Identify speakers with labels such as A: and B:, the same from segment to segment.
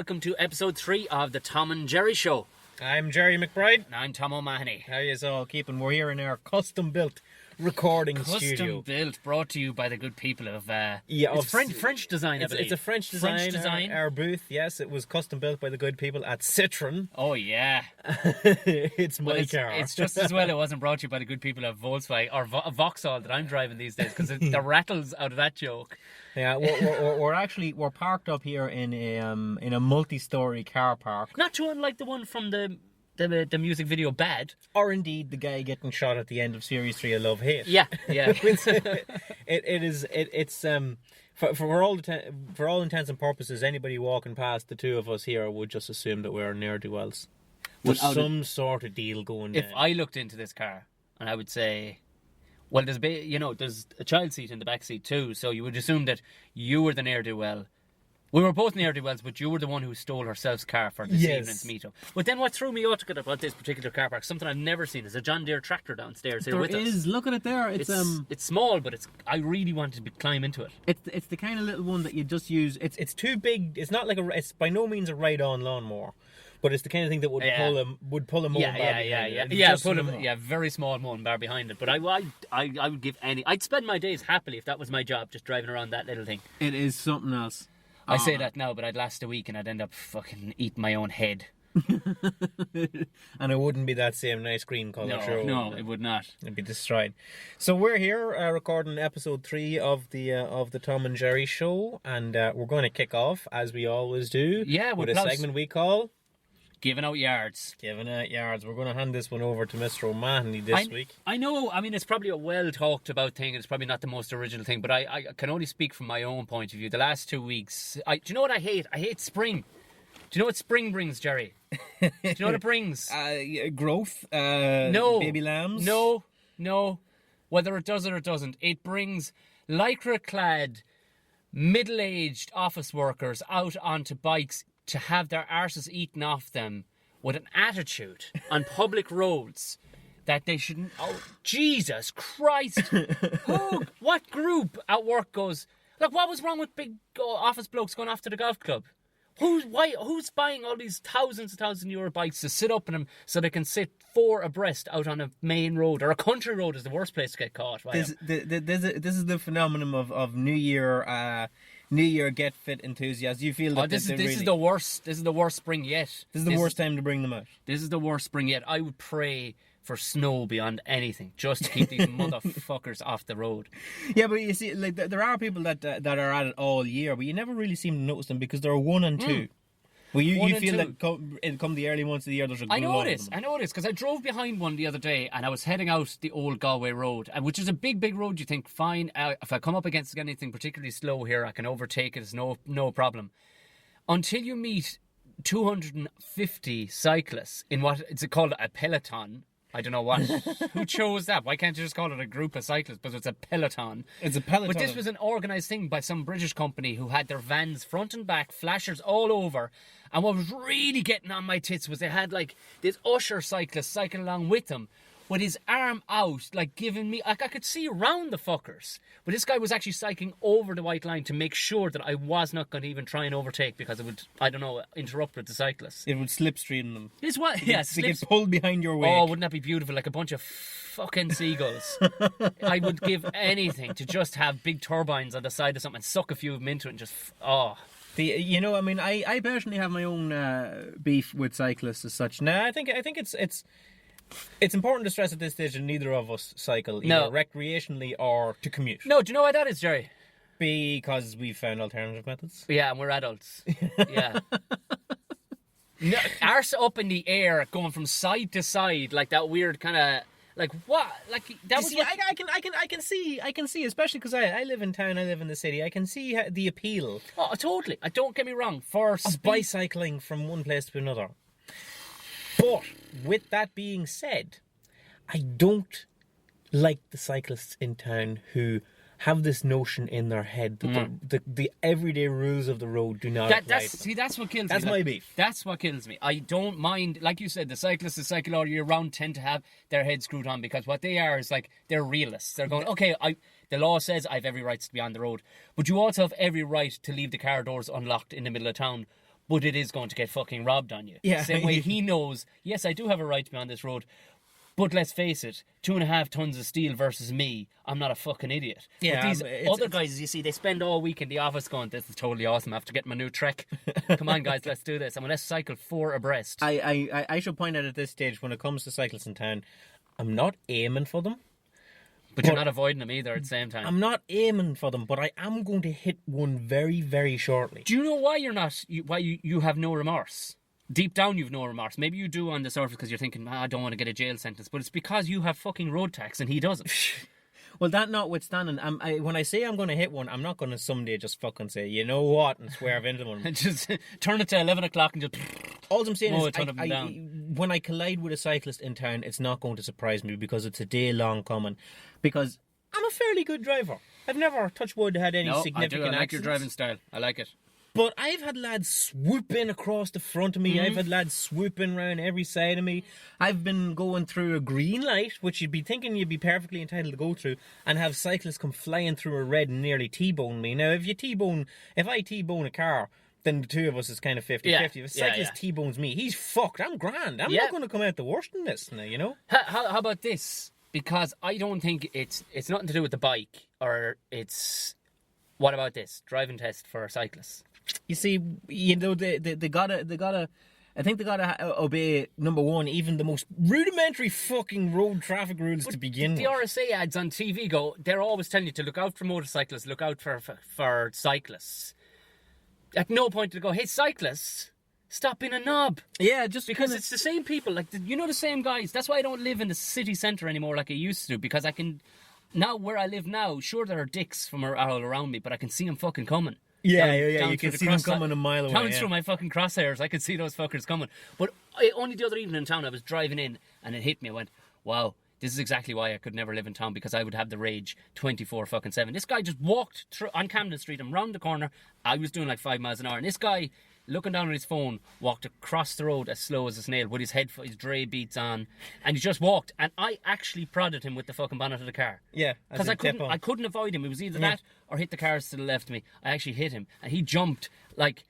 A: welcome to episode 3 of the Tom and Gerry Show.
B: I'm Gerry McBride.
A: And I'm Tom Mahony.
B: How you all keeping? We're here in our custom-built recording studio.
A: Custom-built, brought to you by the good people of...
B: it's
A: French design, I believe.
B: It's a French design. Our booth, yes, it was custom-built by the good people at Citroen.
A: Oh, yeah.
B: It's my car.
A: It's just as well it wasn't brought to you by the good people of Volkswagen, or Vauxhall that I'm driving these days, because the rattles out of that joke.
B: Yeah, we're parked up here in a multi-story car park.
A: Not too unlike the one from the music video Bad.
B: Or indeed the guy getting shot at the end of Series 3 of Love Hate.
A: Yeah.
B: It's for all intents and purposes, anybody walking past the two of us here would just assume that we're ne'er-do-wells. There's some sort of deal going down.
A: If I looked into this car, and I would say, well, there's a child seat in the back seat too, so you would assume that you were the ne'er-do-well. We were both ne'er-do-wells, but you were the one who stole herself's car for this evening's meetup. But then what threw me out about this particular car park, something I've never seen, is a John Deere tractor downstairs here with us.
C: There is, look at it there.
A: It's small, but I really wanted to climb into it.
C: It's the kind of little one that you just use.
B: It's too big. It's not like it's by no means a ride-on lawnmower. But it's the kind of thing that would pull a mowing bar behind it.
A: Very small mowing bar behind it. But I would give I'd spend my days happily if that was my job, just driving around that little thing.
C: It is something else.
A: I say that now, but I'd last a week and I'd end up fucking eating my own head.
B: And it wouldn't be that same nice green colour.
A: No, it would not.
B: It'd be destroyed. So we're here recording episode 3 of the Tom and Gerry Show, and we're going to kick off as we always do.
A: Yeah,
B: with a segment we call
A: Giving Out Yards.
B: Giving Out Yards. We're going to hand this one over to Mr. O'Mahony this week.
A: I know, I mean, it's probably a well-talked about thing. It's probably not the most original thing, but I can only speak from my own point of view. The last 2 weeks... do you know what I hate? I hate spring. Do you know what spring brings, Gerry? Do you know what it brings?
B: Growth?
A: No.
B: Baby lambs?
A: No. Whether it does or it doesn't. It brings lycra-clad, middle-aged office workers out onto bikes to have their arses eaten off them with an attitude on public roads that they shouldn't... Oh, Jesus Christ! What group at work goes... Like, what was wrong with big office blokes going off to the golf club? Who's buying all these thousands and thousands of euro bikes to sit up in them so they can sit 4 abreast out on a main road? Or a country road is the worst place to get caught.
B: This is the phenomenon of New Year get fit enthusiasts. You feel that
A: this is the worst. This is the worst spring yet.
B: This is the worst time to bring them out.
A: This is the worst spring yet. I would pray for snow beyond anything, just to keep these motherfuckers off the road.
B: Yeah, but you see, like there are people that are at it all year, but you never really seem to notice them because they're 1 and 2. Well, you feel that come the early months of the year, there's a good lot of them.
A: I know this, because I drove behind one the other day and I was heading out the old Galway road, which is a big road. You think, fine, if I come up against anything particularly slow here, I can overtake it, it's no problem. Until you meet 250 cyclists in what it's called a peloton. I don't know what. Who chose that? Why can't you just call it a group of cyclists? But it's a peloton.
B: It's a peloton.
A: But this was an organised thing by some British company who had their vans front and back, flashers all over. And what was really getting on my tits was they had like this usher cyclist cycling along with them, with his arm out, like giving me... I could see around the fuckers. But this guy was actually cycling over the white line to make sure that I was not going to even try and overtake because it would, I don't know, interrupt with the cyclists.
B: It would slipstream them.
A: It's what? Yeah,
B: they get pulled behind your wake.
A: Oh, wouldn't that be beautiful? Like a bunch of fucking seagulls. I would give anything to just have big turbines on the side of something and suck a few of them into it and just...
B: I personally have my own beef with cyclists as such. Now, I think it's important to stress at this stage that neither of us cycle either recreationally or to commute.
A: No, do you know why that is, Gerry?
B: Because we've found alternative methods.
A: Yeah, and we're adults. Yeah. No, arse up in the air, going from side to side, like that weird kind of... Like what? Like that was.
B: See, I can see, especially because I live in town, I live in the city. I can see the appeal.
A: Oh, totally. Don't get me wrong. For
B: bicycling from one place to another. But with that being said, I don't like the cyclists in town who have this notion in their head that the everyday rules of the road do not apply.
A: That's what kills me.
B: That's my beef.
A: That's what kills me. I don't mind, like you said, the cyclists that cycle all year round tend to have their head screwed on because what they are is like, they're realists. They're going, okay, the law says I have every right to be on the road, but you also have every right to leave the car doors unlocked in the middle of town. but it is going to get fucking robbed on you.
B: Yeah.
A: Same way he knows, yes, I do have a right to be on this road, but let's face it, 2.5 tons of steel versus me, I'm not a fucking idiot.
B: Yeah,
A: but these
B: it's-
A: other guys, you see, they spend all week in the office going, this is totally awesome, I have to get my new Trek. Come on, guys, let's do this. I'm going to cycle 4 abreast.
B: I should point out at this stage, when it comes to cyclists in town, I'm not aiming for them.
A: But you're not avoiding them either at the same time.
B: I'm not aiming for them, but I am going to hit one very, very shortly.
A: Do you know why you're not? Why you have no remorse? Deep down, you've no remorse. Maybe you do on the surface because you're thinking, I don't want to get a jail sentence. But it's because you have fucking road tax and he doesn't.
B: Well, that notwithstanding, when I say I'm going to hit one, I'm not going to someday just fucking say, you know what, and swerve into one.
A: And just turn it to 11 o'clock and just.
B: All I'm saying
A: Oh,
B: is,
A: turn them down.
B: when I collide with a cyclist in town, it's not going to surprise me because it's a day long coming. Because I'm a fairly good driver. I've never, touch wood, had any
A: No, I
B: significant
A: do. I like
B: accidents.
A: your driving style. I like it.
B: But I've had lads swoop in across the front of me. I've had lads swooping around every side of me. I've been going through a green light, which you'd be thinking you'd be perfectly entitled to go through, and have cyclists come flying through a red and nearly T-bone me. Now, if I T-bone a car, then the two of us is kind of 50-50.
A: Yeah.
B: If a cyclist T-bones me, he's fucked. I'm grand. I'm
A: Yeah.
B: not going to come out the worst in this now, you know?
A: How about this? Because I don't think it's nothing to do with the bike, or it's. What about this driving test for cyclists?
B: You see, you know, they gotta. I think they gotta obey, number one, even the most rudimentary fucking road traffic rules to begin
A: The
B: with.
A: RSA ads on TV they're always telling you to look out for motorcyclists, look out for cyclists. At no point do they go, hey, cyclists, stop being a knob.
B: Yeah, just
A: Because it's the same people, the same guys. That's why I don't live in the city centre anymore like I used to, because I can, now where I live now, sure there are dicks from all around me, but I can see them fucking coming.
B: Yeah,
A: Down
B: you
A: through
B: can
A: the
B: see them
A: cross-
B: coming a mile away.
A: Down
B: Yeah.
A: through my fucking crosshairs, I could see those fuckers coming. But only the other evening in town, I was driving in and it hit me. I went, wow, this is exactly why I could never live in town, because I would have the rage 24/7. This guy just walked through on Camden Street and round the corner. I was doing like 5 miles an hour, and this guy, looking down at his phone, walked across the road as slow as a snail with his Dre beats on, and he just walked. And I actually prodded him with the fucking bonnet of the car.
B: Yeah,
A: Because I couldn't avoid him. It was either that or hit the cars to the left of me. I actually hit him, and he jumped like,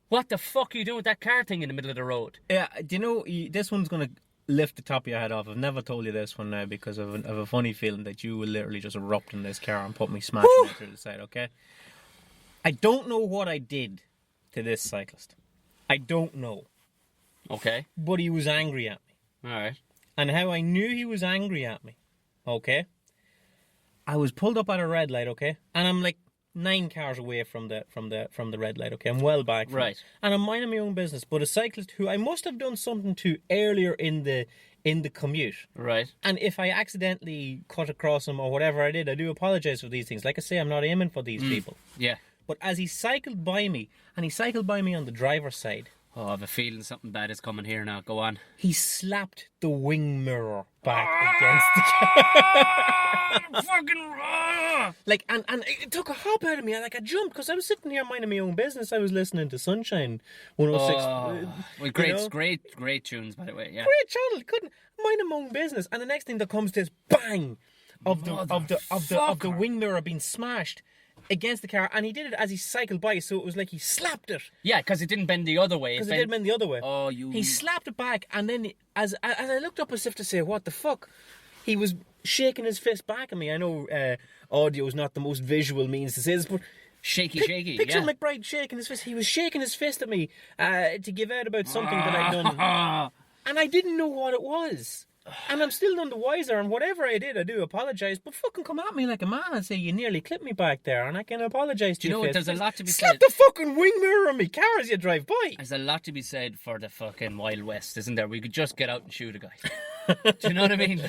A: what the fuck are you doing with that car thing in the middle of the road?
B: Yeah, do you know, this one's going to lift the top of your head off. I've never told you this one now because of a funny feeling that you will literally just erupt in this car and put me smashing it through the side, okay? I don't know what I did to this cyclist. I don't know.
A: Okay.
B: But he was angry at me.
A: All right.
B: And how I knew he was angry at me, okay? I was pulled up at a red light, okay? And I'm like 9 cars away from the red light, okay? I'm well back from
A: Right.
B: it. And I'm minding my own business. But a cyclist who I must have done something to earlier in the commute.
A: Right.
B: And if I accidentally cut across him or whatever I did, I do apologise for these things. Like I say, I'm not aiming for these people.
A: Yeah.
B: But as he cycled by me, and he cycled by me on the driver's side,
A: Oh, I have a feeling something bad is coming here now. Go on.
B: he slapped the wing mirror back against the car.
A: Fucking.
B: Like, and it took a hop out of me. I jumped because I was sitting here minding my own business. I was listening to Sunshine 106.
A: Well,
B: know?
A: great tunes, by the way. Yeah.
B: Great channel, couldn't mind my own business. And the next thing that comes to is bang of the wing mirror being smashed against the car, and he did it as he cycled by, so it was like he slapped it
A: Yeah, because it didn't bend the other way.
B: because it did bend the other way.
A: Oh, you.
B: He slapped it back, and then as I looked up as if to say, "What the fuck?" He was shaking his fist back at me. I know audio is not the most visual means to say this, but
A: shaky.
B: picture
A: Yeah.
B: McBride shaking his fist. He was shaking his fist at me to give out about something that I'd done, and I didn't know what it was. And I'm still none the wiser, and whatever I did, I do apologise. But fucking come at me like a man and say you nearly clipped me back there, and I can apologise to
A: you
B: you.
A: know what? There's a lot to be
B: Slap
A: said.
B: the fucking wing mirror on me car as you drive by.
A: There's a lot to be said for the fucking Wild West, isn't there? We could just get out and shoot a guy. Do you know what I mean?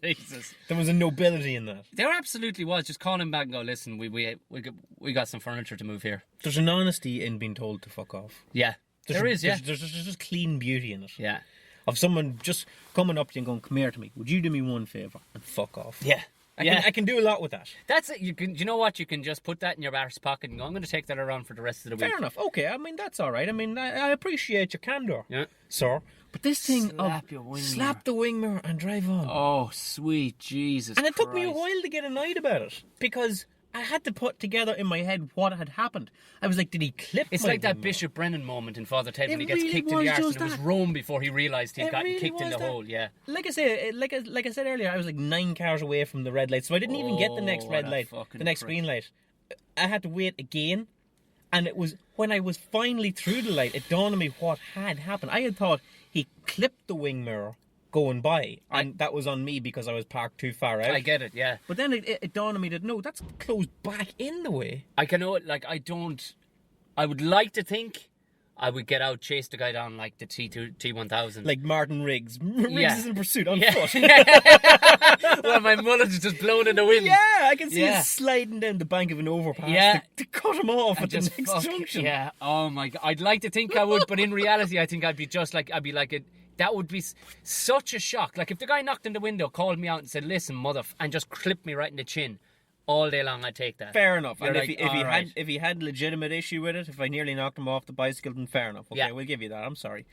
A: Jesus.
B: There was a nobility in that.
A: There absolutely was. Just call him back and go, listen, we got some furniture to move here.
B: There's an honesty in being told to fuck off.
A: Yeah. There is, yeah.
B: There's just clean beauty in it.
A: Yeah.
B: Of someone just coming up to you and going, "Come here to me. Would you do me one favour and fuck off?"
A: Yeah.
B: I can do a lot with that.
A: That's it. You know what? You can just put that in your arse pocket and go, I'm going to take that around for the rest of the week.
B: Fair enough. Okay, I mean, that's all right. I mean, I appreciate your candour,
A: Yeah.
B: sir. But this thing
A: Slap your wing
B: slap the wing mirror and drive on.
A: Oh, sweet Jesus
B: and it took me a
A: Christ.
B: while to get annoyed about it because I had to put together in my head what had happened. I was like, did he clip
A: It's
B: my
A: like that
B: wingman?
A: Bishop Brennan moment in Father Ted when
B: It
A: he gets
B: really
A: kicked in
B: was
A: the arse, and
B: just
A: it was
B: that.
A: Rome before he realised he'd
B: It
A: gotten
B: really
A: kicked in
B: was
A: the
B: that.
A: hole. Yeah.
B: Like I say, like I said earlier, I was like 9 cars away from the red light, so I didn't even get the next
A: what
B: red
A: a
B: light,
A: fucking
B: the next
A: prick.
B: green light. I had to wait again, and it was when I was finally through the light, it dawned on me what had happened. I had thought he clipped the wing mirror going by, and that was on me because I was parked too far out.
A: I get it, yeah.
B: But then it dawned on me that no, that's closed back in the way.
A: I can know it, like, I would like to think I would get out, chase the guy down like the T1000.
B: Like Martin Riggs. Riggs
A: Yeah.
B: is in pursuit on
A: Yeah.
B: foot.
A: Well, my mullet is just blown in the wind.
B: Yeah, I can see
A: Yeah.
B: it sliding down the bank of an overpass
A: Yeah.
B: to cut him off
A: And
B: at the
A: just
B: next
A: fuck-
B: junction.
A: Yeah, oh my God. I'd like to think I would, but in reality, I think I'd be that would be such a shock. Like, if the guy knocked in the window, called me out and said, listen, and just clipped me right in the chin, all day long, I'd take that.
B: Fair enough.
A: You're
B: And
A: like,
B: if he had legitimate issue with it, if I nearly knocked him off the bicycle, then fair enough. Okay,
A: Yeah.
B: we'll give you that. I'm sorry.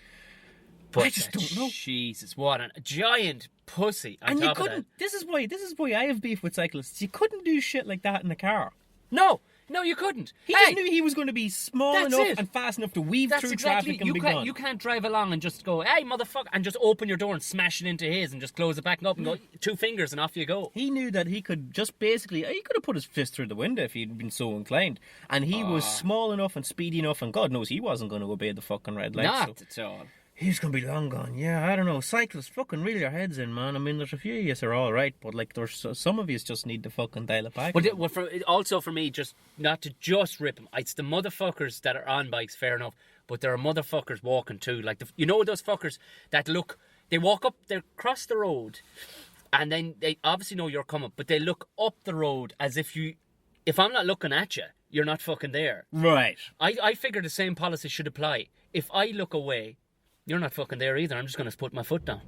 A: But
B: I just don't know.
A: Jesus, what a giant pussy on
B: And you
A: top of
B: couldn't. This is why I have beef with cyclists. You couldn't do shit like that in a car.
A: that. No, you couldn't.
B: He
A: Hey,
B: just knew he was going to be small
A: That's
B: enough
A: it.
B: and fast enough to weave
A: that's
B: through
A: exactly
B: traffic and be gone.
A: You can't drive along and just go, hey, motherfucker, and just open your door and smash it into his and just close it back up and go 2 fingers and off you go.
B: He knew that he could just basically, he could have put his fist through the window if he'd been so inclined. And he was small enough and speedy enough, and God knows he wasn't going to obey the fucking red light.
A: Not
B: So
A: at all.
B: he's going to be long gone. Yeah, I don't know. Cyclists, fucking reel your heads in, man. I mean, there's a few of you are all right, but like, there's some of you just need to fucking dial it back.
A: Also for me, just not to just rip them. It's the motherfuckers that are on bikes, fair enough, but there are motherfuckers walking too. Like, those fuckers that they walk up, they cross the road, and then they obviously know you're coming, but they look up the road as if I'm not looking at you, you're not fucking there.
B: Right.
A: I figure the same policy should apply. If I look away, you're not fucking there either. I'm just going to put my foot down.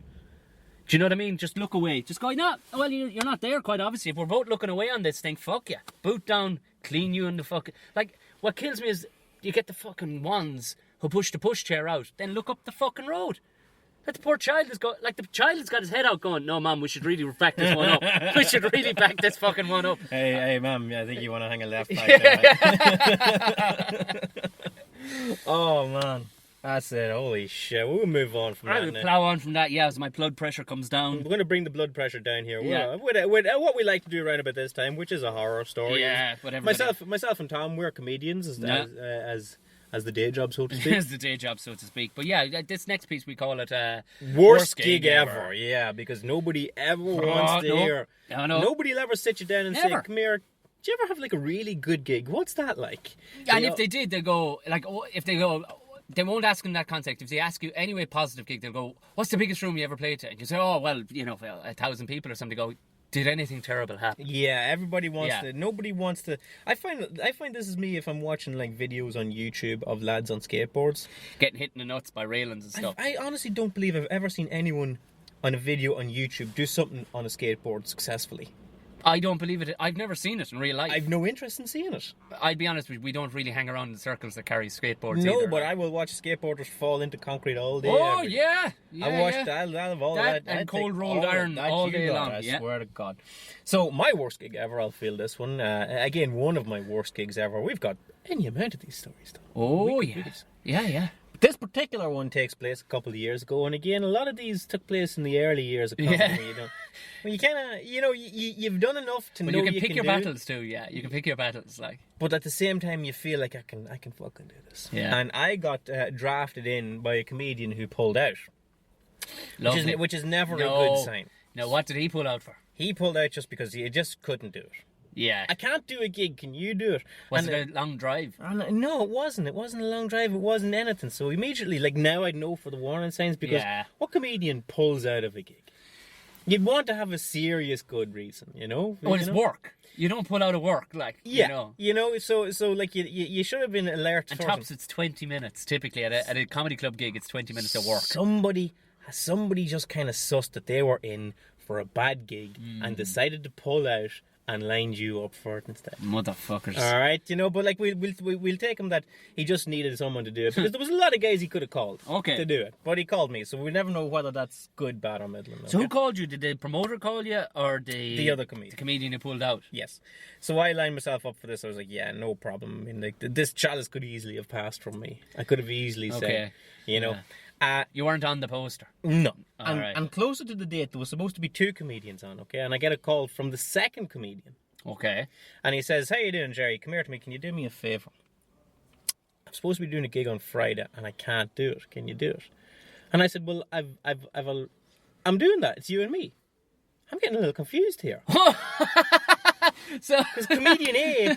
A: Do you know what I mean? Just look away. Just go, no, well, you're not there, quite obviously. If we're both looking away on this thing, fuck you. Boot down, clean you in the fucking... Like, what kills me is you get the fucking ones who push the pushchair out, then look up the fucking road. Like, the poor child has got... Like, the child has got his head out going, no, Mum, we should really back this one up. We should really back this fucking one up.
B: Hey, Mum, I think you want to hang a left back there. Oh, man. That's it. Holy shit. We'll move on from
A: I
B: that
A: will
B: now.
A: plough on from that, yeah, as my blood pressure comes down.
B: We're going to bring the blood pressure down here.
A: Yeah.
B: With what we like to do around about this time, which is a horror story.
A: Yeah, whatever.
B: Myself and Tom, we're comedians as the day job, so to speak.
A: It's the day job, so to speak. But yeah, this next piece we call it
B: Worst gig ever. Yeah, because nobody ever wants to
A: no.
B: hear.
A: No, no.
B: Nobody will ever sit you down and
A: Never.
B: say, "Come here. Do you ever have like a really good gig? What's that like?"
A: And
B: You
A: if
B: know?
A: they did, they'll go, like, they won't ask in that context. If they ask you anyway positive gig, they'll go, what's the biggest room you ever played to? And you say, oh, well, 1,000 people or something. They go, did anything terrible happen?
B: Yeah, everybody wants
A: Yeah.
B: to. Nobody wants to. I find this is me if I'm watching like videos on YouTube of lads on skateboards.
A: Getting hit in the nuts by railings and stuff.
B: I honestly don't believe I've ever seen anyone on a video on YouTube do something on a skateboard successfully.
A: I don't believe it. I've never seen it in real life.
B: I've no interest in seeing it.
A: I'd be honest with you, we don't really hang around in circles that carry skateboards
B: No,
A: either.
B: but I will watch skateboarders fall into concrete all day.
A: Oh, yeah.
B: I watched that. I'll have all
A: That
B: that.
A: and
B: I'd
A: cold
B: take
A: rolled
B: all
A: iron
B: that
A: all
B: you
A: day
B: got,
A: long,
B: I
A: yeah.
B: swear to God. So my worst gig ever, I'll feel this one. Again, one of my worst gigs ever. We've got any amount of these stories, though.
A: Oh,
B: We
A: yeah.
B: could-
A: Yeah.
B: This particular one takes place a couple of years ago, and again, a lot of these took place in the early years of comedy.
A: Yeah.
B: When you kind of, you've done enough to
A: But
B: know
A: you can pick your
B: do,
A: battles too, yeah. You can pick your battles, like.
B: but at the same time, you feel like I can fucking do this.
A: Yeah.
B: And I got drafted in by a comedian who pulled out,
A: Lovely.
B: which is never a
A: No.
B: good sign.
A: Now, what did he pull out for?
B: He pulled out just because he just couldn't do it.
A: Yeah.
B: I can't do a gig. Can you do it?
A: Was
B: And,
A: it a long drive?
B: No, it wasn't. It wasn't a long drive. It wasn't anything. So immediately, like now, I'd know for the warning signs because
A: Yeah.
B: what comedian pulls out of a gig? You'd want to have a serious good reason, you know.
A: Oh,
B: You
A: it's
B: know?
A: work. You don't pull out of work, like,
B: Yeah,
A: you know.
B: So like you should have been alert.
A: And
B: for
A: tops, it's 20 minutes. Typically, at a comedy club gig, it's 20 minutes of work.
B: Somebody just kind of sussed that they were in for a bad gig
A: Mm.
B: and decided to pull out and lined you up for it instead.
A: Motherfuckers.
B: All right, you know, but like we'll take him that he just needed someone to do it because there was a lot of guys he could have called to do it, but he called me, so we never know whether that's good, bad, or middling. Okay?
A: So who called you? Did the promoter call you, or the
B: other comedian?
A: The comedian who pulled out.
B: Yes. So I lined myself up for this. I was like, yeah, no problem. I mean, like this chalice could easily have passed from me. I could have easily said, you know.
A: You weren't on the poster.
B: No.
A: Right.
B: And closer to the date, there was supposed to be 2 comedians on, okay? And I get a call from the second comedian.
A: Okay.
B: And he says, how you doing, Gerry? Come here to me. Can you do me a favour? I'm supposed to be doing a gig on Friday, and I can't do it. Can you do it? And I said, well, I'm doing that. It's you and me. I'm getting a little confused here.
A: So,
B: because comedian A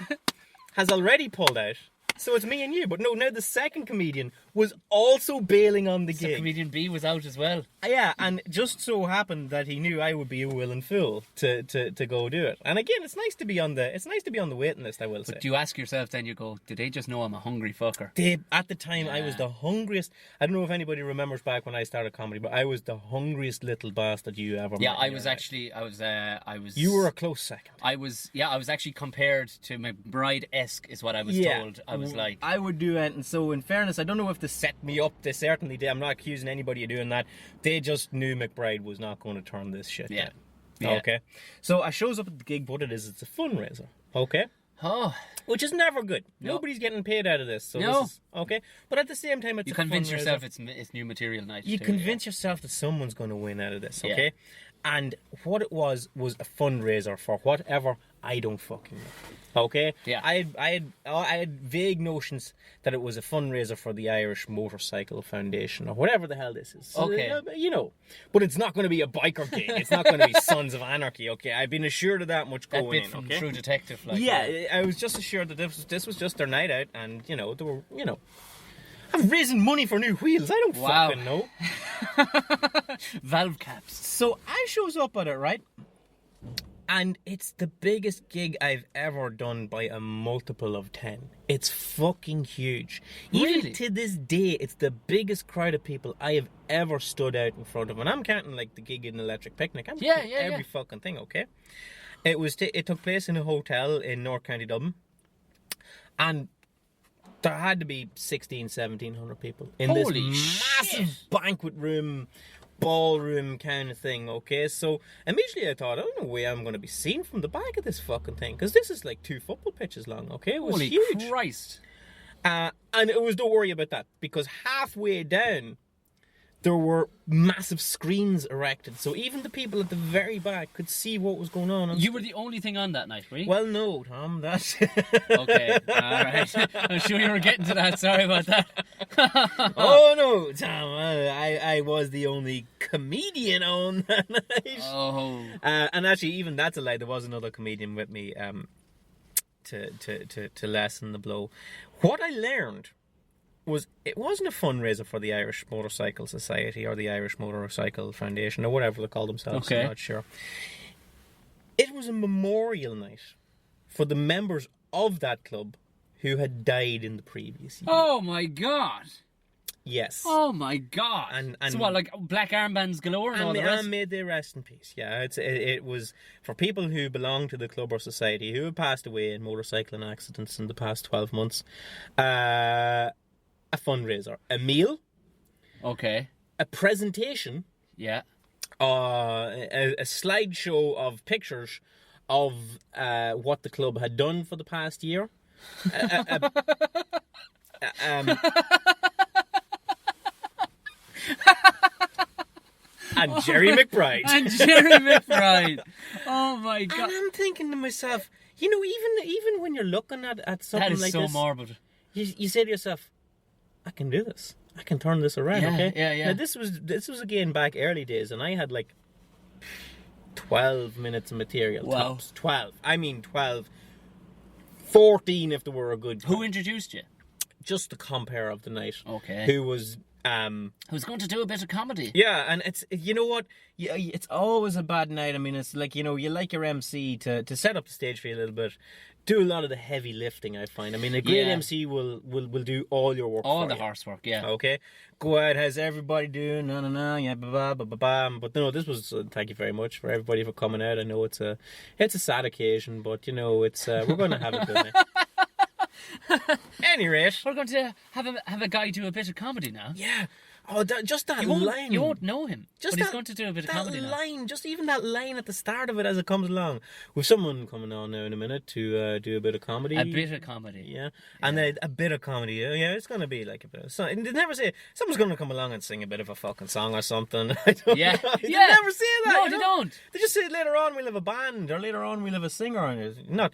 B: has already pulled out. So it's me and you. But no, now the second comedian was also bailing on the gig.
A: comedian B was out as well.
B: Yeah, and just so happened that he knew I would be a willing fool to go do it. And again, it's nice to be on the waiting list, I will say.
A: But do you ask yourself then, you go, did they just know I'm a hungry fucker?
B: At the time, I was the hungriest. I don't know if anybody remembers back when I started comedy, but I was the hungriest little bastard you ever met.
A: Yeah, I was.
B: You were a close second.
A: I was actually compared to McBride-esque is what I was told. I was like,
B: I would do it, and so in fairness, I don't know if they set me up. They certainly did. I'm not accusing anybody of doing that. They just knew McBride was not going to turn this shit down.
A: Yeah.
B: Okay. So I shows up at the gig. What it is, it's a fundraiser. Okay.
A: oh,
B: Which is never good.
A: No.
B: Nobody's getting paid out of this. So
A: No.
B: this is, okay. But at the same time, it's
A: you
B: a
A: convince
B: fundraiser.
A: yourself it's new material night.
B: You
A: too,
B: convince yourself that someone's going to win out of this, okay?
A: Yeah.
B: And what it was a fundraiser for whatever, I don't fucking know. Okay?
A: Yeah.
B: I had vague notions that it was a fundraiser for the Irish Motorcycle Foundation or whatever the hell this is. So,
A: Okay.
B: you know. But it's not going to be a biker gig. It's not going to be Sons of Anarchy, okay? I've been assured of that much
A: That
B: going
A: bit
B: in,
A: from
B: okay?
A: True Detective, like
B: Yeah, I was just assured that this was just their night out, and they were, I'm raising money for new wheels. I don't
A: Wow.
B: fucking know.
A: valve caps.
B: So I shows up at it, right? And it's the biggest gig I've ever done by a multiple of 10. It's fucking huge.
A: Really?
B: Even to this day, it's the biggest crowd of people I have ever stood out in front of. And I'm counting like the gig in Electric Picnic. I'm counting every fucking thing, okay? It took place in a hotel in North County Dublin. And there had to be 1,700 people in
A: Holy
B: this massive
A: shit.
B: banquet room, ballroom kind of thing, okay? So immediately I thought, no way I'm going to be seen from the back of this fucking thing, because this is like 2 football pitches long, okay? It was
A: Holy
B: huge.
A: Christ.
B: And it was, don't worry about that, because halfway down, there were massive screens erected, so even the people at the very back could see what was going on.
A: You were the only thing on that night, were you?
B: Well, no, Tom, that's...
A: Okay, alright. I'm sure you were getting to that, sorry about that.
B: Oh no, Tom, I was the only comedian on that night.
A: Oh.
B: And actually, even that's a lie. There was another comedian with me to lessen the blow. What I learned was it wasn't a fundraiser for the Irish Motorcycle Society or the Irish Motorcycle Foundation or whatever they call themselves.
A: Okay.
B: I'm not sure. It was a memorial night for the members of that club who had died in the previous year.
A: Oh my god.
B: Yes.
A: Oh my god.
B: And
A: so what, like black armbands galore and all the rest?
B: And may they rest in peace. Yeah, it was for people who belong to the club or society who have passed away in motorcycling accidents in the past 12 months. A fundraiser, a meal,
A: Okay.
B: a presentation,
A: Yeah.
B: a slideshow of pictures of what the club had done for the past year. And Gerry McBride.
A: And Gerry McBride. Oh my god.
B: And I'm thinking to myself, even when you're looking at something
A: That is
B: like
A: so
B: this,
A: morbid.
B: you say to yourself, I can do this. I can turn this around,
A: Yeah,
B: okay?
A: yeah.
B: Now, this was again back early days, and I had like 12 minutes of material.
A: Wow.
B: Tops. 12. I mean 12. 14 if there were a good...
A: Who introduced you?
B: Just the compere of the night.
A: Okay.
B: Who was
A: Who's going to do a bit of comedy?
B: Yeah, and it's, you know what, it's always a bad night. I mean, it's like, you know, you like your MC to set up the stage for you a little bit, do a lot of the heavy lifting, I find. I mean, a great MC will do all your work,
A: All
B: for
A: the
B: you.
A: horsework, yeah.
B: Okay, go out. How's everybody doing? No, yeah, ba ba ba ba. But no, this was thank you very much for everybody for coming out. I know it's a sad occasion, but you know it's we're going to have a good night. Any rate,
A: We're going to have a guy do a bit of comedy now.
B: yeah. Oh, just that
A: You
B: line.
A: won't know him,
B: Just
A: but he's
B: that-
A: going to do a bit of
B: that
A: comedy now.
B: line, just even that line at the start of it as it comes along. With someone coming on now in a minute to do a bit of comedy.
A: A bit of comedy.
B: Yeah, and then a bit of comedy. Yeah, it's going to be like a bit of something. They never say someone's going to come along and sing a bit of a fucking song or something. I don't
A: Yeah.
B: know. They
A: Yeah.
B: never say that.
A: No,
B: you
A: they
B: know?
A: don't.
B: They just say later on we'll have a band or later on we'll have a singer. And not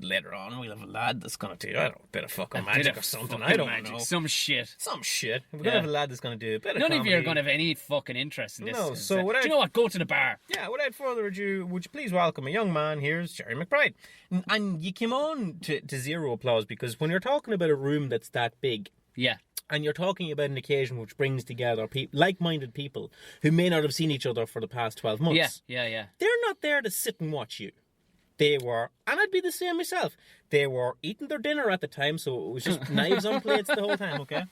B: later on we'll have a lad that's going to do, I don't know, a bit of fucking magic
A: Bit of
B: or something.
A: fucking
B: I don't
A: magic,
B: know.
A: some shit.
B: Some shit. We're going
A: Yeah.
B: to have a lad that's going to do a bit of
A: None
B: comedy.
A: of you are going to have any fucking interest in this.
B: No, so without-
A: do you know what? Go to the bar.
B: Yeah, without further ado, would you please welcome a young man? Here's Gerry McBride. And you came on to zero applause because when you're talking about a room that's that big,
A: Yeah.
B: and you're talking about an occasion which brings together like-minded people who may not have seen each other for the past 12 months,
A: Yeah.
B: they're not there to sit and watch you. They were, and I'd be the same myself, they were eating their dinner at the time, so it was just knives on plates the whole time, okay?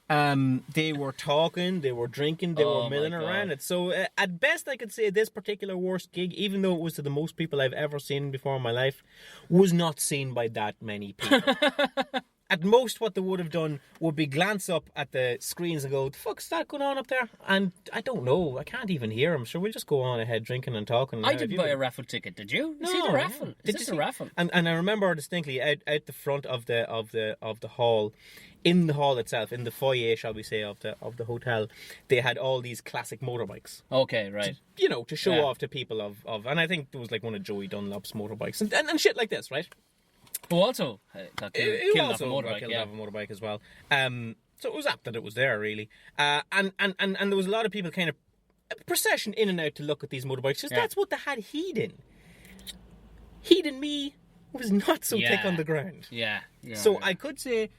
B: They were talking, they were drinking, they
A: Oh
B: were milling
A: my God.
B: around it. So at best I could say this particular worst gig, even though it was to the most people I've ever seen before in my life, was not seen by that many people. At most, what they would have done would be glance up at the screens and go, "The fuck's that going on up there?" And I don't know. I can't even hear them. Sure, we'll just go on ahead drinking and talking.
A: I didn't buy a raffle ticket, did you? You see the raffle? Is
B: Did
A: this
B: you
A: a
B: see-
A: raffle?
B: And I remember distinctly out the front of the hall, in the hall itself, in the foyer, shall we say, of the hotel, they had all these classic motorbikes.
A: Okay, right.
B: You know, to show
A: Yeah.
B: off to people of, and I think there was like one of Joey Dunlop's motorbikes and shit like this, right?
A: Who also got
B: Who
A: killed off a
B: also got
A: motorbike,
B: killed
A: yeah.
B: off a motorbike as well. So it was apt that it was there, really. And there was a lot of people kind of a procession in and out to look at these motorbikes because
A: Yeah.
B: that's what they had heat in. Heat in me was not so thick
A: Yeah.
B: on the ground.
A: Yeah.
B: So I could say,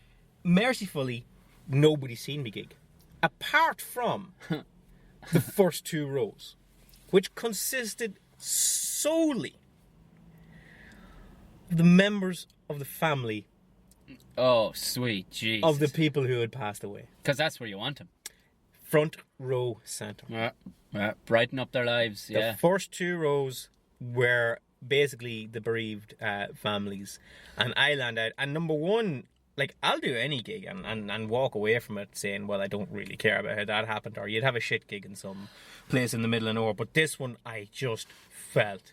B: mercifully, nobody's seen me gig. Apart from the first two rows, which consisted solely of the members of the family
A: Oh, sweet Jesus.
B: of the people who had passed away.
A: Because that's where you want them.
B: Front row center.
A: Yeah. Brighten up their lives, yeah.
B: The first two rows were basically the bereaved families. And I land out. And number one, like, I'll do any gig and walk away from it saying, well, I don't really care about how that happened. Or you'd have a shit gig in some place in the middle of nowhere. But this one, I just felt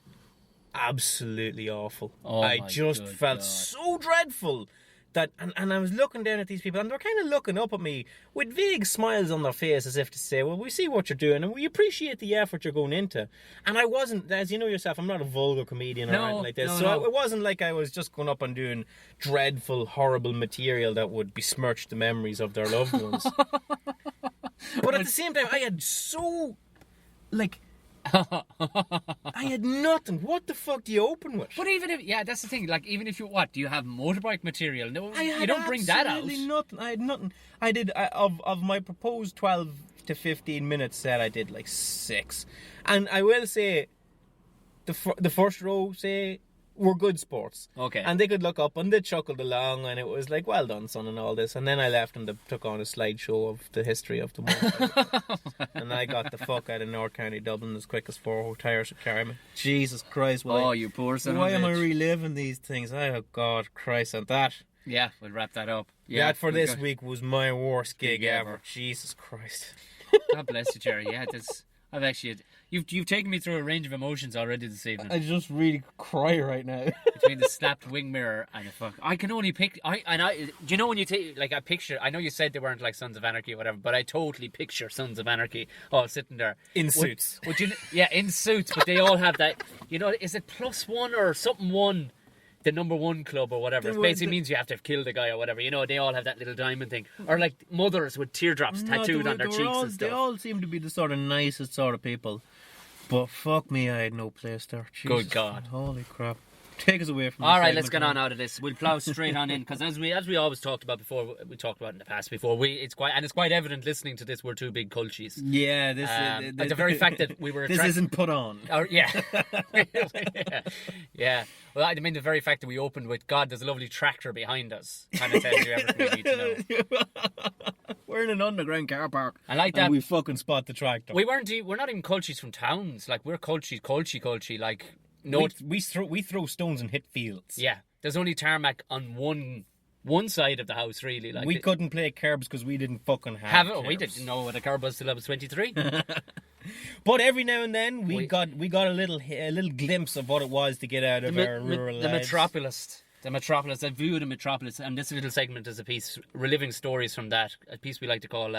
B: absolutely awful.
A: Oh
B: I
A: my
B: just
A: good
B: felt
A: God.
B: so dreadful. That, and I was looking down at these people and they were kind of looking up at me with vague smiles on their face as if to say, well, we see what you're doing and we appreciate the effort you're going into. And I wasn't, as you know yourself, I'm not a vulgar comedian or
A: No,
B: anything like this.
A: no,
B: So
A: no.
B: it wasn't like I was just going up and doing dreadful, horrible material that would besmirch the memories of their loved ones. But at the same time, I had so, like, I had nothing. What the fuck do you open with?
A: But even if, yeah, that's the thing. Like, even if you, do you have motorbike material? No,
B: I had
A: you don't bring that out.
B: absolutely nothing. I had nothing. I did of my proposed 12 to 15 minutes set. I did like 6, and I will say, the first row say were good sports.
A: Okay.
B: And they could look up and they chuckled along, and it was like, well done, son, and all this. And then I left and they took on a slideshow of the history of the motorcycle. And I got the fuck out of North County Dublin as quick as 4 tires would carry me. Jesus Christ!
A: Oh, you poor son
B: Why
A: of a
B: am I
A: bitch.
B: reliving these things? Oh God, Christ, and that.
A: Yeah, we'll wrap that up. Yeah,
B: That for
A: we've
B: this
A: got-
B: week was my worst gig
A: Gig
B: ever.
A: ever.
B: Jesus Christ.
A: God bless you, Jerry. Yeah, that's. I've actually. You've taken me through a range of emotions already this evening.
B: I just really cry right now.
A: Between the slapped wing mirror and the fuck. I can only pick. Do you know when you take, like, I picture, I know you said they weren't like Sons of Anarchy or whatever, but I totally picture Sons of Anarchy all sitting there.
B: In
A: Would-
B: suits.
A: Would you, yeah, in suits, but they all have that, you know, is it +1 or something 1? The number 1 club or whatever. It basically means you have to have killed a guy or whatever. You know, they all have that little diamond thing. Or like mothers with teardrops tattooed on their cheeks and
B: They
A: stuff.
B: all seem to be the sort of nicest sort of people. But fuck me, I had no place there. Jesus,
A: Good God.
B: Holy crap.
C: Take us away from
A: All
C: this
A: right, let's
C: segment,
A: get on
C: man.
A: out of this. We'll plough straight on in because as we always talked about before, we talked about in the past before. It's quite evident listening to this. We're two big culchies.
C: Yeah, this
A: Like the very fact that we were
C: this isn't put on.
A: yeah. Yeah. Well, I mean the very fact that we opened with God, there's a lovely tractor behind us, kind of tells you everything you need to know.
C: We're in an underground car park.
A: I like that.
C: And we fucking spot the tractor.
A: We're not even culchies from towns. Like we're culchy. Like no,
C: we throw stones and hit fields.
A: yeah. There's only tarmac on one side of the house, really. Like
C: We couldn't play curbs because we didn't fucking
A: have
C: have
A: it. We
C: curbs.
A: didn't know what a curb was till I was 23.
C: But every now and then we got a little glimpse of what it was to get out of our rural
A: The
C: lives.
A: Metropolis. The Metropolis. I view the Metropolis, and this little segment is a piece reliving stories from that. A piece we like to call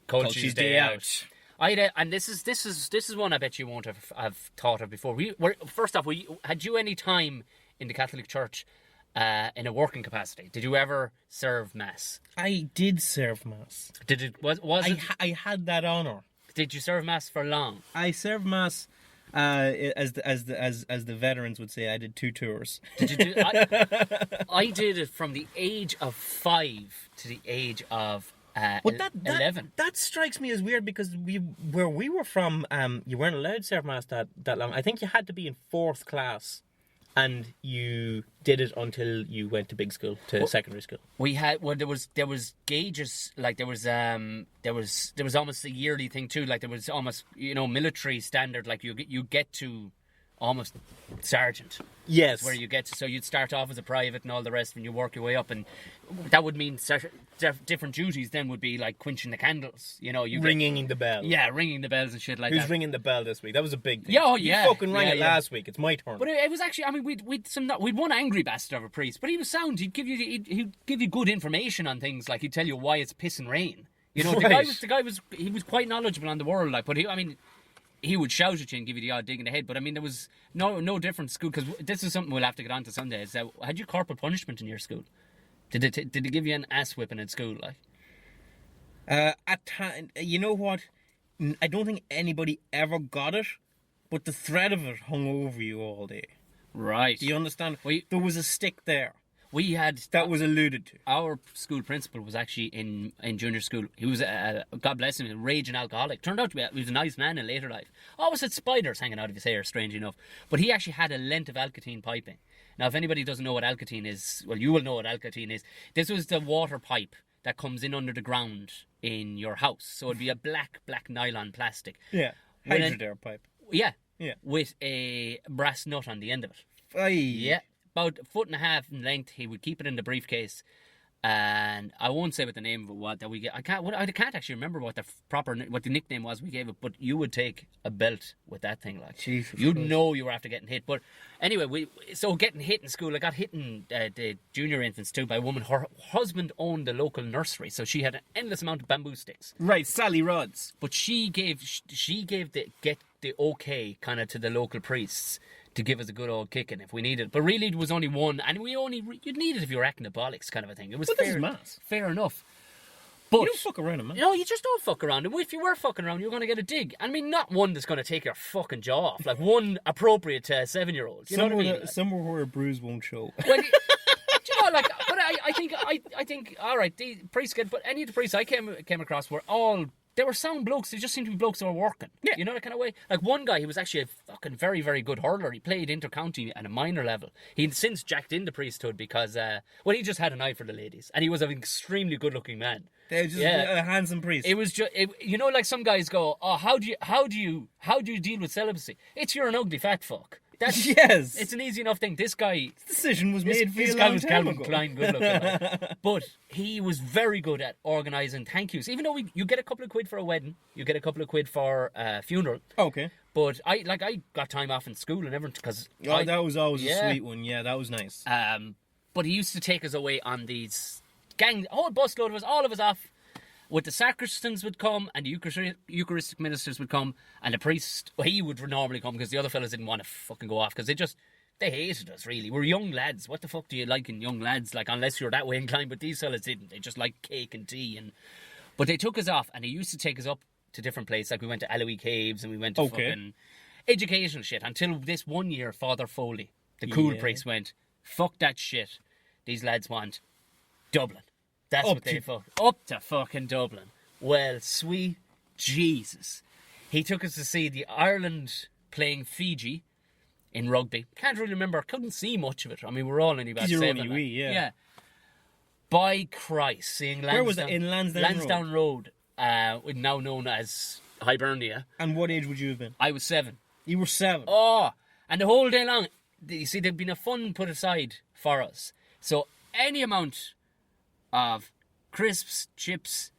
A: Culchi's Day Out. And this is one I bet you won't have thought of before. First off, had you any time in the Catholic Church in a working capacity? Did you ever serve mass?
C: I did serve mass.
A: Did it was it?
C: I had that honor.
A: Did you serve mass for long?
C: I served mass. As the veterans would say, I did 2 tours.
A: Did you do? I did it from the age of 5 to the age of 11.
B: That strikes me as weird because where we were from, you weren't allowed to serve mass that long. I think you had to be in 4th class, and you did it until you went to big school, to secondary school.
A: We had there was gauges, like there was almost a yearly thing too, like there was almost military standard, like you get to almost sergeant.
B: Yes.
A: Where you get to, so you'd start off as a private and all the rest, and you work your way up, and that would mean different duties. Then would be like quenching the candles,
B: Ringing the bell.
A: Yeah, ringing the bells and shit like that.
B: Who's ringing the bell this week? That was a big thing.
A: Yeah, oh, yeah.
B: You fucking rang
A: Yeah,
B: it
A: yeah.
B: last week. It's my turn.
A: But it was actually, I mean, we'd one angry bastard of a priest, but he was sound. He'd give you good information on things, like he'd tell you why it's pissing rain.
B: Right.
A: The guy was quite knowledgeable on the world, like, but he would shout at you and give you the odd dig in the head. But I mean, there was no different school, because this is something we'll have to get on to Sunday. Is that, had you corporal punishment in your school? Did they give you an ass whipping at school, like?
B: At time, you know what? I don't think anybody ever got it, but the threat of it hung over you all day.
A: Right.
B: Do you understand? There was a stick there
A: We had
B: that was alluded to.
A: our school principal was actually in junior school. He was God bless him, a raging alcoholic. Turned out to be he was a nice man in later life. Always had spiders hanging out of his hair, strange enough. But he actually had a length of Alcatine piping. Now, if anybody doesn't know what Alcatine is, well, you will know what Alcatine is. This was the water pipe that comes in under the ground in your house. So it'd be a black nylon plastic.
B: Yeah.
A: When
B: Hydrodare pipe.
A: Yeah.
B: Yeah.
A: With a brass nut on the end of it.
B: Aye.
A: Yeah, about 1.5 feet in length. He would keep it in the briefcase, and I won't say what the name of it was that we get. I can't actually remember what the nickname was we gave it. But you would take a belt with that thing, like
B: Jesus
A: you'd
B: Christ.
A: know you were after getting hit. But anyway, so getting hit in school. I got hit in the junior infants too by a woman. Her husband owned the local nursery, so she had an endless amount of bamboo sticks.
C: Right, Sally Rods.
A: But she gave the okay kind of to the local priests to give us a good old kicking if we needed it. But really it was only one, and you'd need it if you were acting the bollocks kind of a thing. It was
B: But this is mass.
A: fair enough. But
B: You don't fuck around, man.
A: no, you just don't fuck around. And if you were fucking around, you're going to get a dig. I mean, not one that's going to take your fucking jaw off, like one appropriate to a 7-year-old. You know what I mean?
B: Somewhere where a bruise won't show.
A: Well, do you know, like, but I think, all right, the priests but any of the priests I came across they were sound blokes. They just seemed to be blokes that were working.
B: Yeah.
A: You know, that kind of way. Like one guy, he was actually a fucking very, very good hurler. He played inter-county at a minor level. He'd since jacked into priesthood because, he just had an eye for the ladies. And he was an extremely good-looking man.
B: They're just a handsome priest.
A: It was just, like some guys go, oh, how do you deal with celibacy? You're an ugly fat fuck. That's,
B: Yes.
A: It's an easy enough thing. This guy,
B: decision was made for you
A: this
B: a
A: guy
B: long
A: was
B: time
A: Calvin
B: ago.
A: Klein good looking. Like. But he was very good at organising thank yous. Even though you get a couple of quid for a wedding, you get a couple of quid for a funeral.
B: Okay.
A: But I got time off in school and everything because
B: That was always
A: Yeah.
B: a sweet one. Yeah, that was nice.
A: but he used to take us away on these a whole busload of us, all of us off. With the sacristans would come and the Eucharistic ministers would come and the priest, he would normally come because the other fellas didn't want to fucking go off because they hated us, really. We're young lads. What the fuck do you like in young lads? Like, unless you're that way inclined, but these fellas didn't. They just liked cake and tea. But they took us off and they used to take us up to different places. Like, we went to Alloy Caves and we went to fucking educational shit until this one year, Father Foley The cool
B: Yeah.
A: priest went, fuck that shit. These lads want Dublin. That's
B: Up
A: what they
B: to-
A: fuck. Up to fucking Dublin. Well, sweet Jesus. He took us to see the Ireland playing Fiji in rugby. Can't really remember. Couldn't see much of it. I mean, we're all only about
B: 'Cause you're
A: 7.
B: only wee, yeah.
A: Yeah. By Christ, seeing Lansdowne.
B: Where was it? In Lansdowne
A: Road, now known as Hibernia.
B: And what age would you have been?
A: I was 7.
B: You were 7.
A: Oh, and the whole day long, you see, there'd been a fund put aside for us. So any amount of crisps, chips,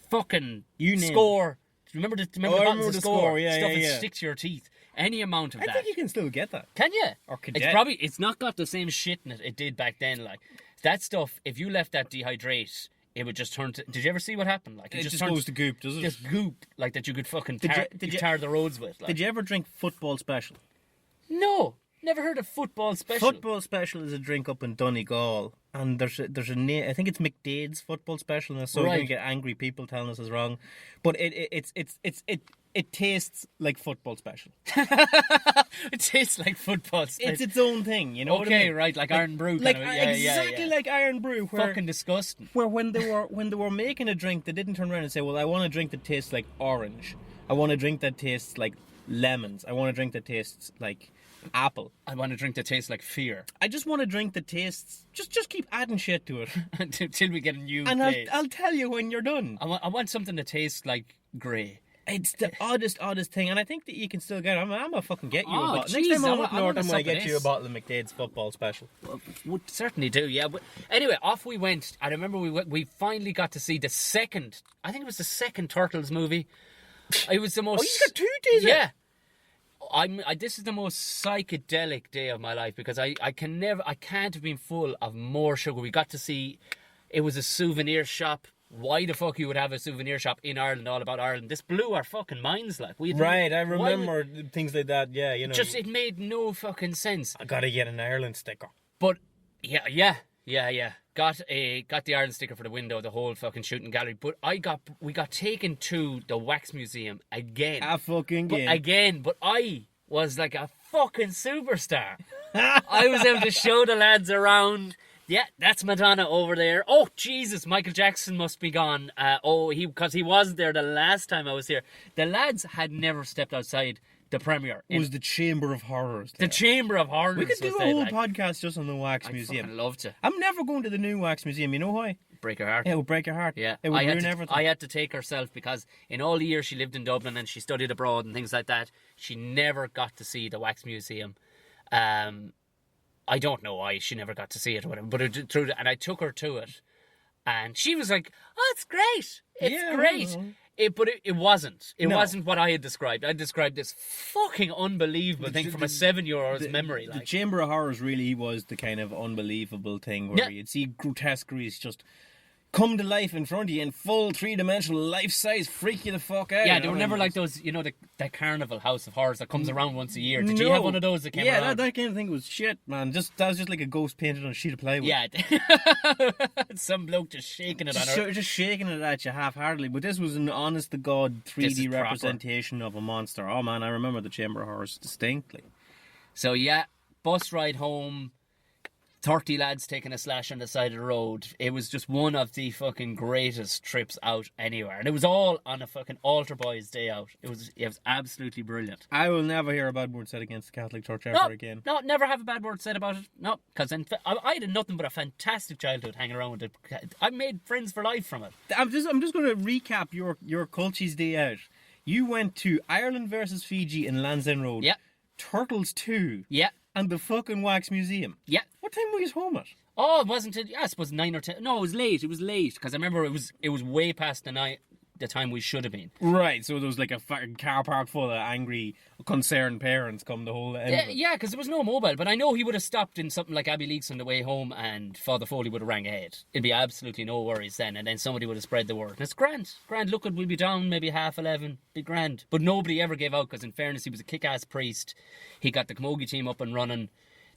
A: fucking
B: You name
A: score. Remember the
B: Oh, I
A: buttons
B: remember
A: of
B: the
A: score?
B: score, yeah,
A: Stuff
B: yeah,
A: that
B: yeah.
A: sticks to your teeth. Any amount of
B: I
A: that.
B: think you can still get that.
A: Can you?
B: Or
A: It's
B: cadet.
A: probably, it's not got the same shit in it it did back then. Like that stuff, if you let that dehydrate, it would just turn to. Did you ever see what happened? Like
B: It just
A: turns
B: goes to goop, does it?
A: just goop, like that you could fucking
B: Did
A: tar,
B: you- did
A: you
B: you-
A: tar the roads with. Like.
B: Did you ever drink Football Special?
A: No, never heard of football special.
B: Football Special is a drink up in Donegal, and there's a name. I think it's McDade's Football Special, and so we're
A: Right.
B: going to get angry people telling us it's wrong. But it tastes like Football Special.
A: It tastes like football special.
B: It's its own thing, you know. what I
A: Okay,
B: mean?
A: right, like Iron Brew.
B: Like
A: kind of, yeah,
B: exactly
A: yeah.
B: like Iron Brew, where
A: Fucking disgusting.
B: where when they were making a drink, they didn't turn around and say, "Well, I want a drink that tastes like orange. I want a drink that tastes like lemons. I want a drink that tastes like apple.
A: I want a drink that tastes like fear.
B: I just want a drink that tastes. Just keep adding shit to it,
A: Until we get a new
B: and
A: place.
B: I'll tell you when you're done."
A: I want something that tastes like grey.
B: It's the oddest thing, and I think that you can still get it. I'm gonna fucking get you
A: Oh,
B: a bottle.
A: jeez,
B: Next time
A: I
B: I'm
A: wa-
B: up
A: I
B: north,
A: want
B: I'm
A: a
B: gonna
A: sup of
B: get you a
A: this.
B: bottle of McDade's Football Special.
A: Would certainly do, yeah. But anyway, off we went. I remember we finally got to see the second. I think it was the second Turtles movie. It was the most.
B: Oh, you got 2 days.
A: Yeah. This is the most psychedelic day of my life because I can't have been full of more sugar. We got to see, it was a souvenir shop. Why the fuck you would have a souvenir shop in Ireland all about Ireland? This blew our fucking minds, like.
B: Right, I remember things like that. Yeah, you know.
A: Just, it made no fucking sense.
B: I gotta get an Ireland sticker.
A: But, yeah. Got the Ireland sticker for the window, the whole fucking shooting gallery. But we got taken to the Wax Museum again.
B: A fucking game.
A: But I was like a fucking superstar. I was able to show the lads around. Yeah, that's Madonna over there. Oh, Jesus, Michael Jackson must be gone. Because he wasn't there the last time I was here. The lads had never stepped outside the premiere.
B: It was the Chamber of Horrors.
A: The
B: there.
A: Chamber of Horrors.
B: We could do
A: was
B: a
A: there,
B: whole
A: like.
B: podcast just on the Wax
A: I'd
B: Museum.
A: fucking love to.
B: I'm never going to the new Wax Museum. You know why?
A: Break her heart.
B: It would break your heart.
A: Yeah,
B: It would
A: I had
B: ruin
A: to,
B: everything.
A: I had to take herself because in all the years she lived in Dublin and she studied abroad and things like that, she never got to see the Wax Museum. I don't know why she never got to see it or whatever, but and I took her to it, and she was like, "Oh, it's great, it's
B: Yeah,
A: great."
B: well.
A: But it wasn't. It
B: No.
A: wasn't what I had described. I described this fucking unbelievable thing from a 7-year-old's memory.
B: The
A: Like,
B: Chamber of Horrors really was the kind of unbelievable thing where
A: Yeah.
B: you'd see grotesqueries just come to life in front of you in full 3-dimensional life-size, freak you the fuck out.
A: yeah,
B: you
A: they
B: know?
A: were never
B: And
A: like those, that carnival House of Horrors that comes around once a year. Did you
B: No.
A: have one of those that came around?
B: Yeah, that kind of thing was shit, man. That was just like a ghost painted on a sheet of plywood.
A: Yeah. Some bloke just shaking it on her.
B: Just shaking it at you half-heartedly. But this was an honest-to-God
A: This
B: 3D
A: is proper.
B: representation of a monster. Oh, man, I remember the Chamber of Horrors distinctly.
A: So yeah, bus ride home, 30 lads taking a slash on the side of the road. It was just one of the fucking greatest trips out anywhere. And it was all on a fucking altar boys day out. It was absolutely brilliant.
B: I will never hear a bad word said against the Catholic Church ever again.
A: No, never have a bad word said about it. No, because I had nothing but a fantastic childhood hanging around with it. I made friends for life from it.
B: I'm just going to recap your Culchies day out. You went to Ireland versus Fiji in Lansdowne Road.
A: Yeah.
B: Turtles 2.
A: Yeah.
B: And the fucking Wax Museum.
A: Yeah.
B: What time were you home at?
A: Oh, it wasn't it? Yeah, I suppose 9 or 10. No, it was late. It was late because I remember it was way past the time we should have been.
B: Right, so there was like a fucking car park full of angry, concerned parents come the whole end of it.
A: Yeah, because there was no mobile. But I know he would have stopped in something like Abbey Leaks on the way home, and Father Foley would have rang ahead. It'd be absolutely no worries then, and then somebody would have spread the word. And it's grand. Look, we'll be down maybe 11:30. Be grand. But nobody ever gave out because, in fairness, he was a kick-ass priest. He got the camogie team up and running.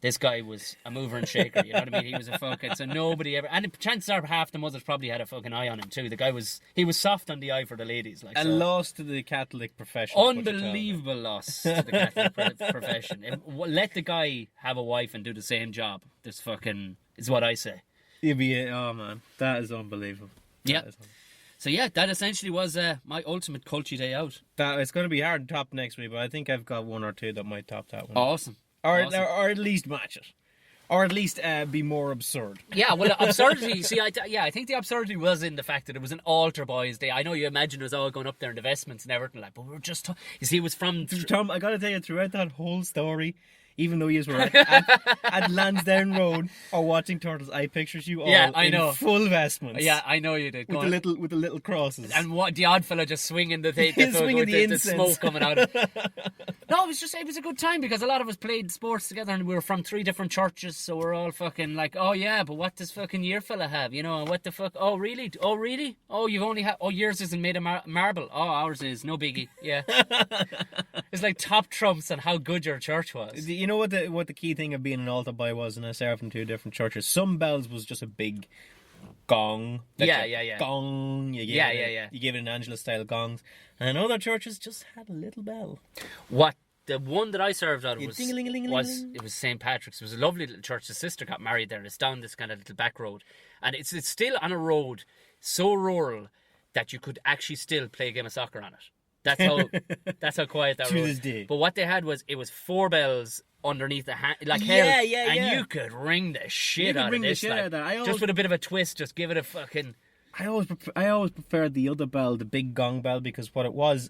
A: this guy was a mover and shaker. You know what I mean? He was a fucking, so nobody ever, and chances are half the mothers probably had a fucking eye on him too. The guy was soft on the eye for the ladies. Like,
C: A
A: so.
C: loss to the Catholic profession. is what you're telling me.
A: Unbelievable loss to the Catholic profession. Let the guy have a wife and do the same job. This fucking is what I say.
C: Oh man, that is unbelievable.
A: Yeah.
C: That is
A: So yeah, that essentially was my ultimate culture day out.
C: That it's going to be hard to top next week, but I think I've got one or two that might top that one.
A: Awesome.
C: Or
A: Awesome.
C: at least match it. Or at least be more absurd.
A: Yeah, well, absurdity. See, I think the absurdity was in the fact that it was an altar boys' day. I know you imagine us all going up there in the vestments and everything like, but we were just. You see, it was from.
C: Tom, I got to tell you, throughout that whole story, even though you were at Lansdowne Road or watching Turtles, I pictured you all in full vestments.
A: Yeah, I know you did.
C: With the little crosses.
A: And what the odd fella just swinging the thing,
C: Swinging the
A: the smoke coming out of it. No, it was a good time because a lot of us played sports together and we were from 3 different churches, so we're all fucking like, oh yeah, but what does fucking your fella have? You know, what the fuck? Oh really? Oh really? Oh, you've only had. Oh, yours isn't made of marble. Oh, ours is. No biggie. Yeah. It's like top trumps on how good your church was.
C: You know what the key thing of being an altar boy was, and I served in 2 different churches. Some bells was just a big gong.
A: Yeah.
C: Gong. You gave it an Angela style gongs, and other churches just had a little bell.
A: What the one that I served at was
C: ding-a-ling-a-ling-a-ling.
A: it was St. Patrick's. It was a lovely little church. The sister got married there, and it's down this kind of little back road, and it's still on a road so rural that you could actually still play a game of soccer on it. That's how quiet that road.
C: To this day.
A: But what they had was 4 bells underneath the hand, like
C: Yeah,
A: held,
C: yeah,
A: and
C: yeah.
A: you could ring the shit out of
C: ring the
A: this.
C: shit
A: like,
C: out of that.
A: just with a bit of a twist, just give it a fucking.
C: I always preferred the other bell, the big gong bell, because what it was,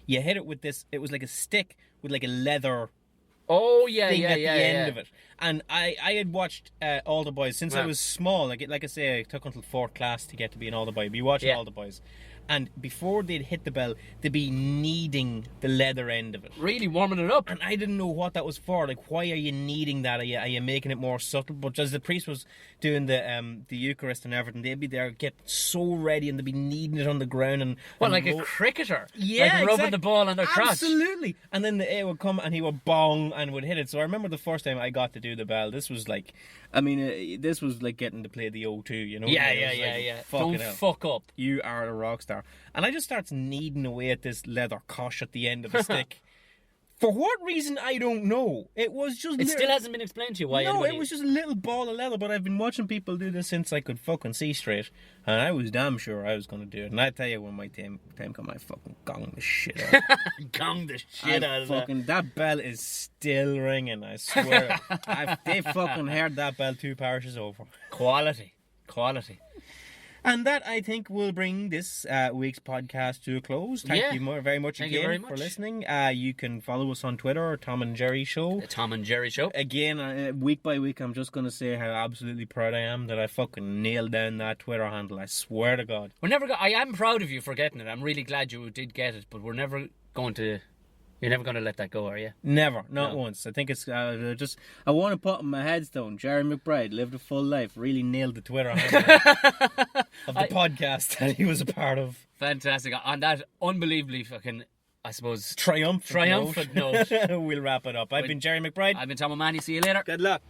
C: you hit it with this. It was like a stick with like a leather
A: Oh yeah,
C: thing
A: yeah,
C: at
A: yeah,
C: the
A: yeah.
C: end of it. And I had watched All the Boys since I
A: Yeah.
C: was small. Like I say, it took until 4th class to get to be an All the Boy. Be watching
A: Yeah.
C: All the Boys, and before they'd hit the bell, they'd be kneading the leather end of it.
A: Really warming it up.
C: And I didn't know what that was for. Like, why are you kneading that? Are you making it more subtle? But as the priest was doing the Eucharist and everything, they'd be there, get so ready, and they'd be kneading it on the ground and
A: Like a cricketer.
C: yeah,
A: like rubbing
C: exactly.
A: the ball on their crotch.
C: Absolutely. And then the air would come and he would bong and would hit it. So I remember the first time I got to do the bell. This was like, this was like getting to play the O2, you know?
A: Yeah,
C: It was
A: yeah,
C: like,
A: yeah.
C: Fuck
A: Don't
C: it out.
A: fuck up.
C: You are a rock star. And I just starts kneading away at this leather cosh at the end of the stick. For what reason, I don't know. It was just...
A: It still hasn't been explained to you why.
C: No,
A: anybody...
C: it was just a little ball of leather, but I've been watching people do this since I could fucking see straight. And I was damn sure I was going to do it. And I tell you, when my time come, I fucking gong the shit out.
A: gong the shit out of that.
C: That bell is still ringing, I swear. They fucking heard that bell 2 parishes over.
A: Quality.
C: And that, I think, will bring this week's podcast to a close. Thank you very much
A: Thank you
C: again
A: very
C: for
A: much.
C: listening. You can follow us on Twitter, Tom and Gerry Show.
A: The Tom and Gerry Show.
C: Again, week by week, I'm just going to say how absolutely proud I am that I fucking nailed down that Twitter handle. I swear to God.
A: I am proud of you for getting it. I'm really glad you did get it, but we're never going to... You're never going to let that go, are you?
C: Never, not
A: No.
C: once. I think it's I want to put on my headstone, Gerry McBride lived a full life, really nailed the Twitter handle of the podcast that he was a part of.
A: Fantastic. On that unbelievably fucking, I suppose...
C: Triumphant
A: note.
C: We'll wrap it up. I've been Gerry McBride.
A: I've been Tom Mahony. See you later.
C: Good luck.